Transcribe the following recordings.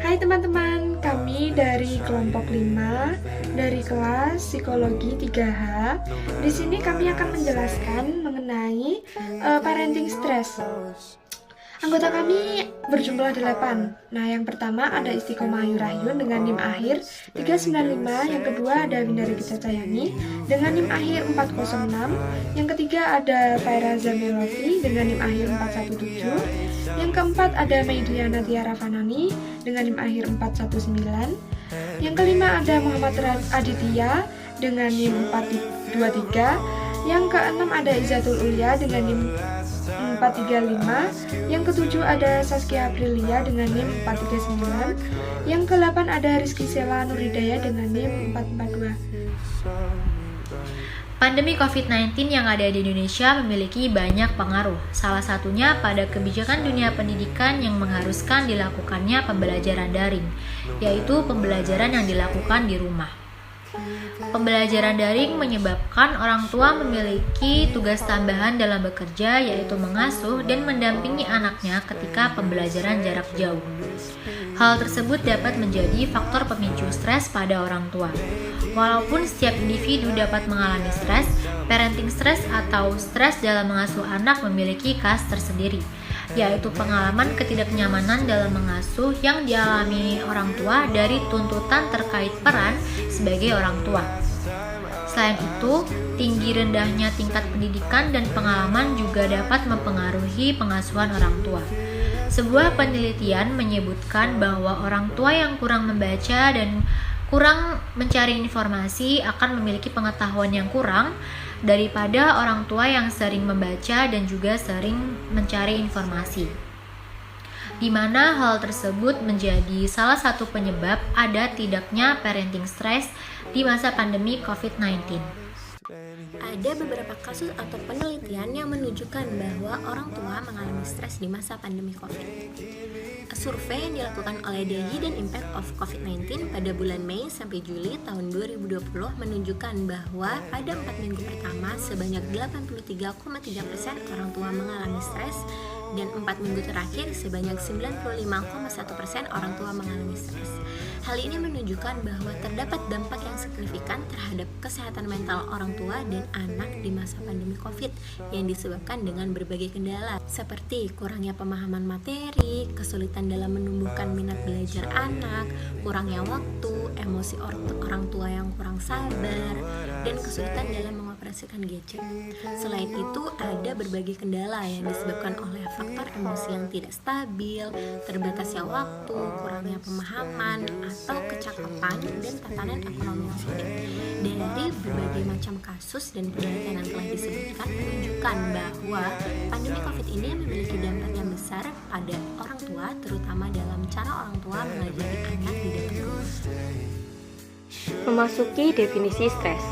Hai teman-teman, kami dari kelompok 5 dari kelas Psikologi 3H. Di sini kami akan menjelaskan mengenai parenting stress. Anggota kami berjumlah 8. Nah, yang pertama ada Istiqomah Ayu Rahyun dengan NIM akhir 395, yang kedua ada Windari Gita Cayani dengan NIM akhir 406, yang ketiga ada Faira Zamilovi dengan NIM akhir 417, yang keempat ada Meidriana Tiara Fanani dengan NIM akhir 419, yang kelima ada Muhammad Aditya dengan NIM 423, yang keenam ada Izatul Ulia dengan NIM 435, yang ketujuh ada Saskia Aprilia dengan NIM 439, yang ke-8 ada Rizky Sela Nuridaya dengan NIM 442. Pandemi COVID-19 yang ada di Indonesia memiliki banyak pengaruh, salah satunya pada kebijakan dunia pendidikan yang mengharuskan dilakukannya pembelajaran daring, yaitu pembelajaran yang dilakukan di rumah. Pembelajaran daring menyebabkan orang tua memiliki tugas tambahan dalam bekerja, yaitu mengasuh dan mendampingi anaknya ketika pembelajaran jarak jauh. Hal tersebut dapat menjadi faktor pemicu stres pada orang tua. Walaupun setiap individu dapat mengalami stres, parenting stress atau stres dalam mengasuh anak memiliki khas tersendiri, yaitu pengalaman ketidaknyamanan dalam mengasuh yang dialami orang tua dari tuntutan terkait peran sebagai orang tua. Selain itu, tinggi rendahnya tingkat pendidikan dan pengalaman juga dapat mempengaruhi pengasuhan orang tua. Sebuah penelitian menyebutkan bahwa orang tua yang kurang membaca dan kurang mencari informasi akan memiliki pengetahuan yang kurang daripada orang tua yang sering membaca dan juga sering mencari informasi, di mana hal tersebut menjadi salah satu penyebab ada tidaknya parenting stress di masa pandemi COVID-19. Ada beberapa kasus atau penelitian yang menunjukkan bahwa orang tua mengalami stres di masa pandemi COVID. Survei yang dilakukan oleh DAIY dan Impact of COVID-19 pada bulan Mei sampai Juli tahun 2020 menunjukkan bahwa pada 4 minggu pertama sebanyak 83,3% orang tua mengalami stres, dan 4 minggu terakhir sebanyak 95,1% orang tua mengalami stres. Hal ini menunjukkan bahwa terdapat dampak yang signifikan terhadap kesehatan mental orang tua dan anak di masa pandemi COVID yang disebabkan dengan berbagai kendala seperti kurangnya pemahaman materi, kesulitan dalam menumbuhkan minat belajar anak, kurangnya waktu, emosi orang tua yang kurang sabar, dan kesulitan dalam mengoperasikan gadget. Selain itu, ada berbagai kendala yang disebabkan oleh faktor emosi yang tidak stabil, terbatasnya waktu, kurangnya pemahaman, atau kecakapan dan tatanan ekonomi yang sulit. Dari berbagai macam kasus dan penelitian yang telah disebutkan menunjukkan bahwa pandemi COVID ini memiliki dampak yang besar pada orang tua, terutama dalam cara orang tua mengajari anak di dalam rumah. Memasuki definisi stres.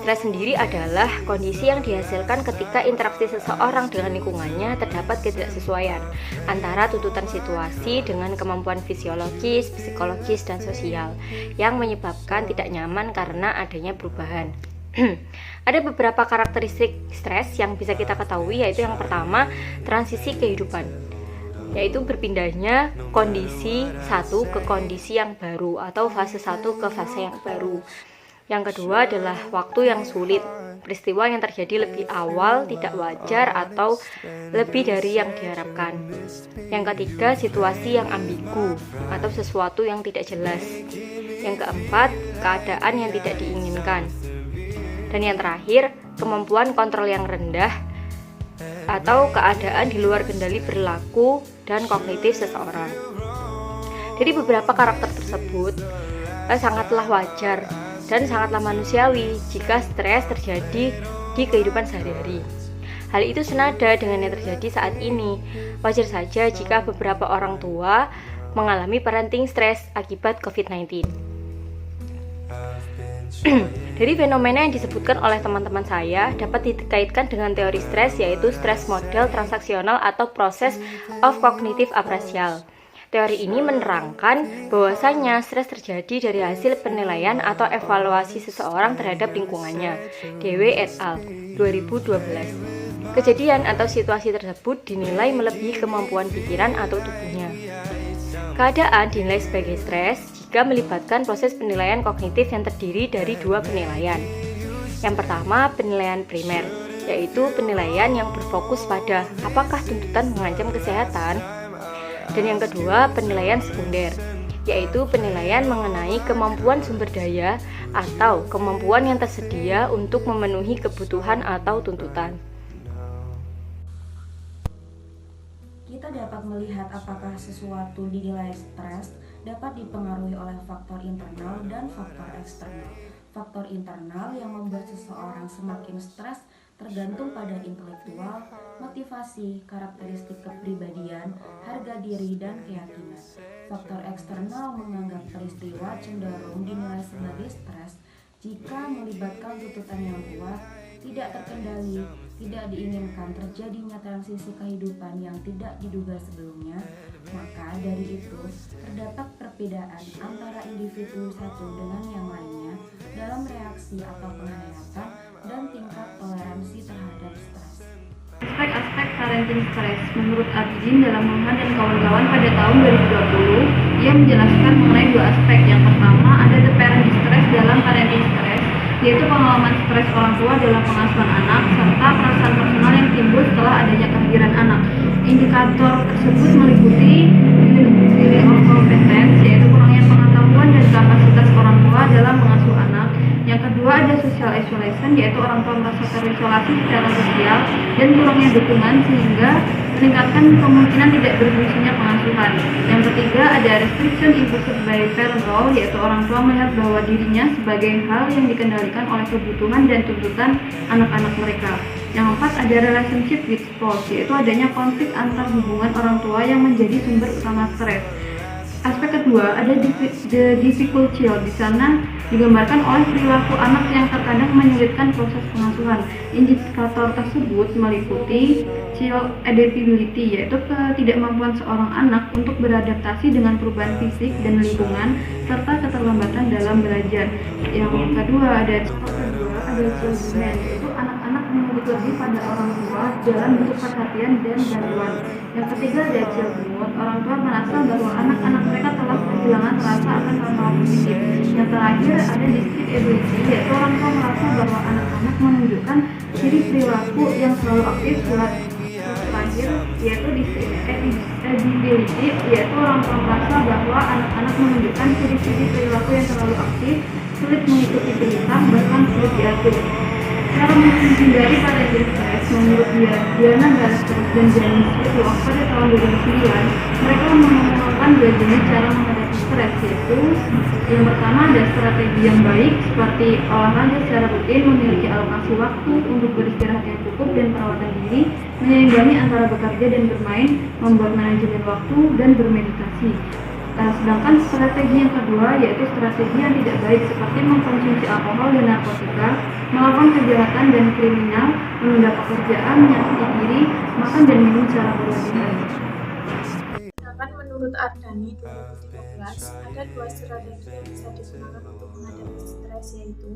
Stres sendiri adalah kondisi yang dihasilkan ketika interaksi seseorang dengan lingkungannya terdapat ketidaksesuaian antara tuntutan situasi dengan kemampuan fisiologis, psikologis, dan sosial yang menyebabkan tidak nyaman karena adanya perubahan. Ada beberapa karakteristik stres yang bisa kita ketahui, yaitu yang pertama, transisi kehidupan, yaitu berpindahnya kondisi satu ke kondisi yang baru atau fase satu ke fase yang baru. Yang kedua adalah waktu yang sulit, peristiwa yang terjadi lebih awal, tidak wajar, atau lebih dari yang diharapkan. Yang ketiga, situasi yang ambigu atau sesuatu yang tidak jelas. Yang keempat, keadaan yang tidak diinginkan. Dan yang terakhir, kemampuan kontrol yang rendah atau keadaan di luar kendali perilaku dan kognitif seseorang. Jadi beberapa karakter tersebut sangatlah wajar dan sangatlah manusiawi jika stres terjadi di kehidupan sehari-hari. Hal itu senada dengan yang terjadi saat ini. Wajar saja jika beberapa orang tua mengalami parenting stres akibat COVID-19. Dari fenomena yang disebutkan oleh teman-teman saya dapat dikaitkan dengan teori stres, yaitu stres model transaksional atau process of cognitive appraisal. Teori ini menerangkan bahwasanya stres terjadi dari hasil penilaian atau evaluasi seseorang terhadap lingkungannya. Dewe et al. 2012. Kejadian atau situasi tersebut dinilai melebihi kemampuan pikiran atau tubuhnya. Keadaan dinilai sebagai stres jika melibatkan proses penilaian kognitif yang terdiri dari dua penilaian. Yang pertama, penilaian primer, yaitu penilaian yang berfokus pada apakah tuntutan mengancam kesehatan. Dan yang kedua, penilaian sekunder, yaitu penilaian mengenai kemampuan sumber daya atau kemampuan yang tersedia untuk memenuhi kebutuhan atau tuntutan. Kita dapat melihat apakah sesuatu dinilai stres dapat dipengaruhi oleh faktor internal dan faktor eksternal. Faktor internal yang membuat seseorang semakin stres tergantung pada intelektual, motivasi, karakteristik kepribadian, harga diri, dan keyakinan. Faktor eksternal menganggap peristiwa cenderung dinilai sebagai stres jika melibatkan tuntutan yang kuat, tidak terkendali, tidak diinginkan terjadinya transisi kehidupan yang tidak diduga sebelumnya. Maka dari itu, terdapat perbedaan antara individu satu dengan yang lainnya dalam reaksi atau penghayatan dan tingkat toleransi terhadap stres. Aspek-aspek parenting stres menurut Abidin dalam Muhammad dan kawan-kawan pada tahun 2020, ia menjelaskan mengenai dua aspek. Yang pertama, ada the parenting stress dalam parenting stress, yaitu pengalaman stres orang tua dalam pengasuhan anak, serta perasaan personal yang timbul setelah adanya kehadiran anak. Indikator tersebut meliputi feeling of competence, yaitu kurangnya pengetahuan dan kapasitas orang tua dalam mengasuh anak. Yang kedua, ada social isolation, yaitu orang tua merasa terisolasi secara sosial dan kurangnya dukungan sehingga meningkatkan kemungkinan tidak berfungsinya pengasuhan. Yang ketiga, ada restriction imposed by parent role, yaitu orang tua melihat bahwa dirinya sebagai hal yang dikendalikan oleh kebutuhan dan tuntutan anak-anak mereka. Yang keempat, ada relationship with spouse, yaitu adanya konflik antar hubungan orang tua yang menjadi sumber utama stres. Aspek kedua, ada the difficult child. Di sana digambarkan oleh perilaku anak yang terkadang menyulitkan proses pengasuhan. Indikator tersebut meliputi child adaptability, yaitu ketidakmampuan seorang anak untuk beradaptasi dengan perubahan fisik dan lingkungan, serta keterlambatan dalam belajar. Yang kedua, ada child demand, yaitu anak-anak menuntut lebih pada orang tua dalam bentuk perhatian dan bantuan. Yang ketiga, ada child mood, orang tua merasa bahwa anak-anak mereka telah kehilangan rasa akan hal-hal positif. Yang terakhir, ada discrete ability, yaitu orang tua merasa bahwa anak-anak menunjukkan ciri perilaku yang selalu aktif. Terakhir, yaitu disability, yaitu orang tua merasa bahwa anak-anak menunjukkan ciri-ciri perilaku yang terlalu aktif, sulit mengikuti perintah, bahkan sulit diatur. Cara menghindari parenting stres, menurut Diana Galaster dan James Whitlock pada tahun 2009, mereka mengembangkan dua jenis cara menghadapi stres, yaitu yang pertama ada strategi yang baik seperti olahraga secara rutin, memiliki alokasi waktu untuk beristirahat yang cukup dan perawatan diri, menyeimbangi antara bekerja dan bermain, membuat manajemen waktu, dan bermeditasi. Sedangkan strategi yang kedua yaitu strategi yang tidak baik seperti mengkonsumsi alkohol dan narkotika, melakukan kejahatan dan kriminal, menunda pekerjaan, menyakiti diri, makan dan minum secara berlebihan. Sedangkan menurut Ardani 2013, ada dua strategi yang bisa digunakan untuk menghadapi stres, yaitu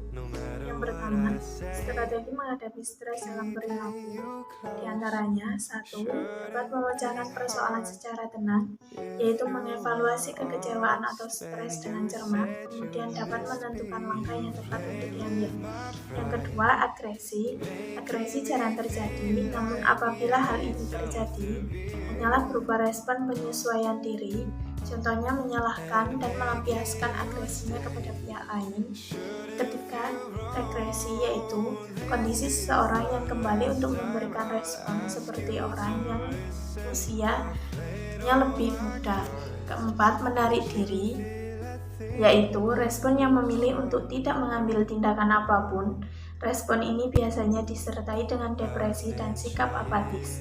yang pertama, strategi menghadapi stres dalam perilaku. Di antaranya, satu, dapat memecahkan persoalan secara tenang, yaitu mengevaluasi kekecewaan atau stres dengan cermat, kemudian dapat menentukan langkah yang tepat untuk diambil. Yang kedua, agresi. Agresi jarang terjadi, namun apabila hal ini terjadi, hanyalah berupa respon penyesuaian diri, contohnya menyalahkan dan melampiaskan agresinya kepada pihak lain. Ketika regresi yaitu kondisi seseorang yang kembali untuk memberikan respon seperti orang yang usianya lebih muda. Keempat, menarik diri, yaitu respon yang memilih untuk tidak mengambil tindakan apapun. Respon ini biasanya disertai dengan depresi dan sikap apatis.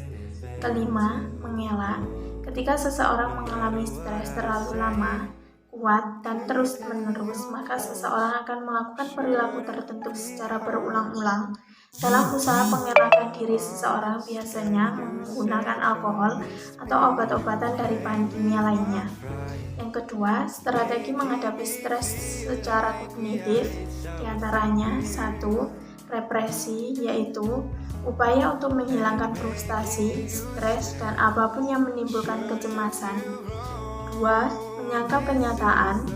Kelima, mengelak. Ketika seseorang mengalami stres terlalu lama, kuat, dan terus-menerus, maka seseorang akan melakukan perilaku tertentu secara berulang-ulang. Dalam usaha pengelakan diri, seseorang biasanya menggunakan alkohol atau obat-obatan dari bahan kimia lainnya. Yang kedua, strategi menghadapi stres secara kognitif, diantaranya 1. Represi, yaitu upaya untuk menghilangkan frustasi, stres, dan apapun yang menimbulkan kecemasan. 2. menyangkap kenyataan,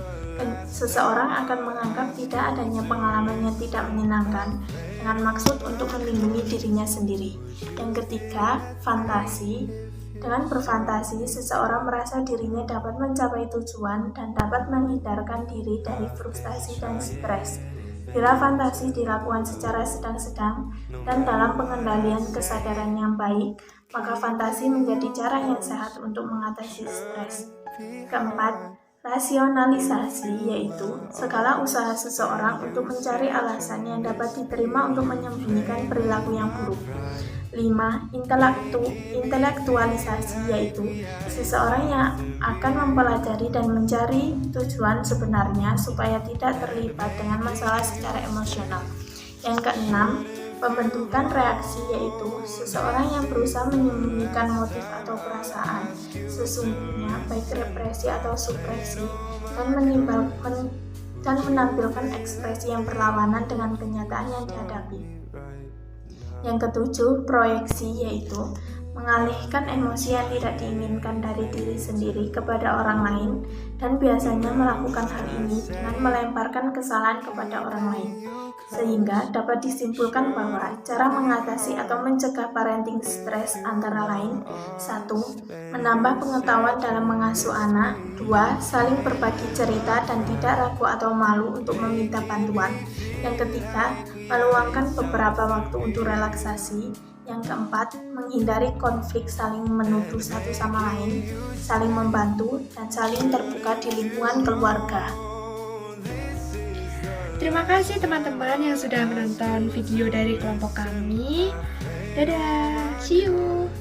seseorang akan menganggap tidak adanya pengalaman yang tidak menyenangkan dengan maksud untuk melindungi dirinya sendiri. Yang ketiga, fantasi. Dengan berfantasi, seseorang merasa dirinya dapat mencapai tujuan dan dapat menghindarkan diri dari frustasi dan stres. Bila fantasi dilakukan secara sedang-sedang dan dalam pengendalian kesadaran yang baik, maka fantasi menjadi cara yang sehat untuk mengatasi stres. Keempat, rasionalisasi, yaitu segala usaha seseorang untuk mencari alasan yang dapat diterima untuk menyembunyikan perilaku yang buruk. 5. Intelektualisasi, yaitu seseorang yang akan mempelajari dan mencari tujuan sebenarnya supaya tidak terlibat dengan masalah secara emosional. Yang keenam, pembentukan reaksi, yaitu seseorang yang berusaha menyembunyikan motif atau perasaan sesungguhnya, baik represi atau supresi, dan menampilkan ekspresi yang berlawanan dengan kenyataan yang dihadapi. Yang ketujuh, proyeksi, yaitu mengalihkan emosi yang tidak diinginkan dari diri sendiri kepada orang lain, dan biasanya melakukan hal ini dengan melemparkan kesalahan kepada orang lain. Sehingga dapat disimpulkan bahwa cara mengatasi atau mencegah parenting stres antara lain: 1. Menambah pengetahuan dalam mengasuh anak. 2. Saling berbagi cerita dan tidak ragu atau malu untuk meminta bantuan. Yang ketiga, meluangkan beberapa waktu untuk relaksasi. Yang keempat, menghindari konflik, saling menuduh satu sama lain, saling membantu, dan saling terbuka di lingkungan keluarga. Terima kasih teman-teman yang sudah menonton video dari kelompok kami. Dadah, see you!